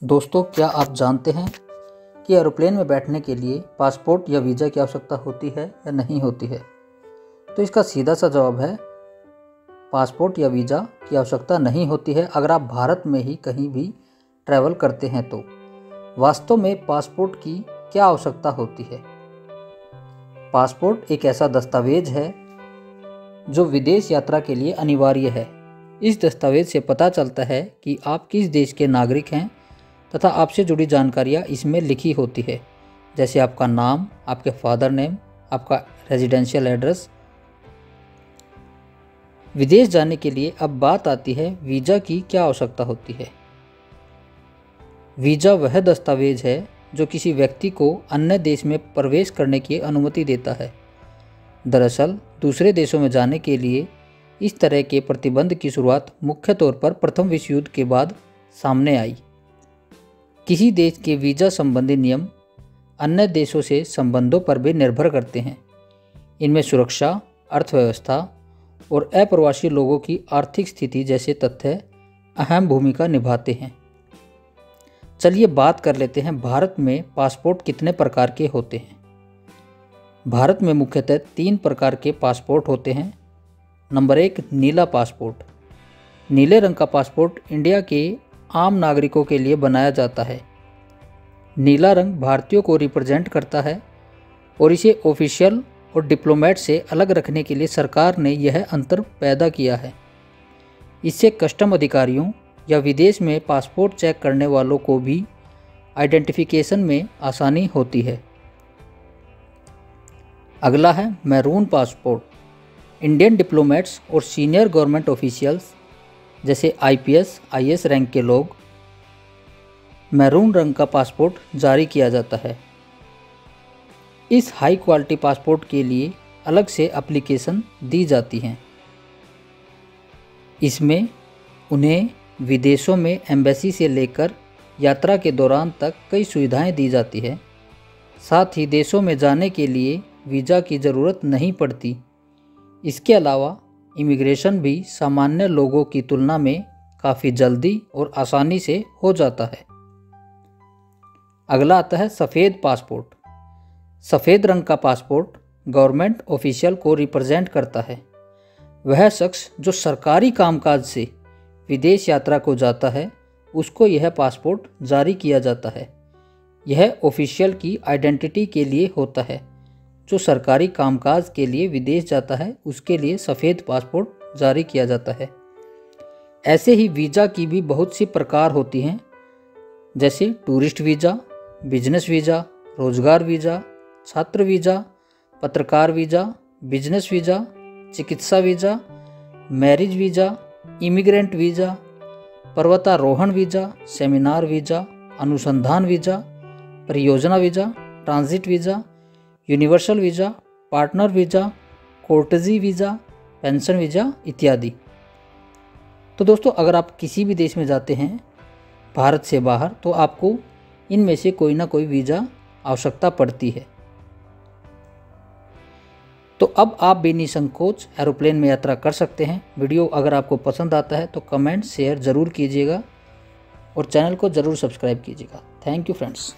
दोस्तों, क्या आप जानते हैं कि एरोप्लेन में बैठने के लिए पासपोर्ट या वीज़ा की आवश्यकता होती है या नहीं होती है? तो इसका सीधा सा जवाब है, पासपोर्ट या वीज़ा की आवश्यकता नहीं होती है अगर आप भारत में ही कहीं भी ट्रैवल करते हैं तो। वास्तव में पासपोर्ट की क्या आवश्यकता होती है? पासपोर्ट एक ऐसा दस्तावेज है जो विदेश यात्रा के लिए अनिवार्य है। इस दस्तावेज से पता चलता है कि आप किस देश के नागरिक हैं तथा आपसे जुड़ी जानकारियाँ इसमें लिखी होती है, जैसे आपका नाम, आपके फादर नेम, आपका रेजिडेंशियल एड्रेस। विदेश जाने के लिए अब बात आती है वीज़ा की क्या आवश्यकता होती है। वीज़ा वह दस्तावेज है जो किसी व्यक्ति को अन्य देश में प्रवेश करने की अनुमति देता है। दरअसल दूसरे देशों में जाने के लिए इस तरह के प्रतिबंध की शुरुआत मुख्य तौर पर प्रथम विश्व युद्ध के बाद सामने आई। किसी देश के वीज़ा संबंधी नियम अन्य देशों से संबंधों पर भी निर्भर करते हैं। इनमें सुरक्षा, अर्थव्यवस्था और अप्रवासी लोगों की आर्थिक स्थिति जैसे तथ्य अहम भूमिका निभाते हैं। चलिए बात कर लेते हैं भारत में पासपोर्ट कितने प्रकार के होते हैं। भारत में मुख्यतः 3 प्रकार के पासपोर्ट होते हैं। नंबर 1, नीला पासपोर्ट। नीले रंग का पासपोर्ट इंडिया के आम नागरिकों के लिए बनाया जाता है। नीला रंग भारतीयों को रिप्रेजेंट करता है और इसे ऑफिशियल और डिप्लोमेट से अलग रखने के लिए सरकार ने यह अंतर पैदा किया है। इससे कस्टम अधिकारियों या विदेश में पासपोर्ट चेक करने वालों को भी आइडेंटिफिकेशन में आसानी होती है। अगला है मैरून पासपोर्ट। इंडियन डिप्लोमेट्स और सीनियर गवर्नमेंट ऑफिशियल्स जैसे IPS, IAS रैंक के लोग मैरून रंग का पासपोर्ट जारी किया जाता है। इस हाई क्वालिटी पासपोर्ट के लिए अलग से एप्लीकेशन दी जाती हैं। इसमें उन्हें विदेशों में एम्बेसी से लेकर यात्रा के दौरान तक कई सुविधाएं दी जाती है। साथ ही देशों में जाने के लिए वीज़ा की ज़रूरत नहीं पड़ती। इसके अलावा इमिग्रेशन भी सामान्य लोगों की तुलना में काफ़ी जल्दी और आसानी से हो जाता है। अगला आता है सफ़ेद पासपोर्ट। सफ़ेद रंग का पासपोर्ट गवर्नमेंट ऑफिशियल को रिप्रेजेंट करता है। वह शख्स जो सरकारी कामकाज से विदेश यात्रा को जाता है, उसको यह पासपोर्ट जारी किया जाता है। यह ऑफिशियल की आइडेंटिटी के लिए होता है। जो सरकारी कामकाज के लिए विदेश जाता है, उसके लिए सफ़ेद पासपोर्ट जारी किया जाता है। ऐसे ही वीज़ा की भी बहुत सी प्रकार होती हैं, जैसे टूरिस्ट वीज़ा, बिजनेस वीज़ा, रोज़गार वीज़ा, छात्र वीज़ा, पत्रकार वीज़ा, बिजनेस वीज़ा, चिकित्सा visa, marriage visa, immigrant visa, पर्वतारोहण वीज़ा, सेमिनार वीज़ा, अनुसंधान वीज़ा, परियोजना visa, transit visa, universal visa, partner visa, courtesy visa, pension visa इत्यादि। तो दोस्तों, अगर आप किसी भी देश में जाते हैं भारत से बाहर, तो आपको इनमें से कोई ना कोई वीज़ा आवश्यकता पड़ती है। तो अब आप बेनिसंकोच एरोप्लेन में यात्रा कर सकते हैं। वीडियो अगर आपको पसंद आता है तो कमेंट शेयर ज़रूर कीजिएगा और चैनल को ज़रूर सब्सक्राइब कीजिएगा। Thank you friends.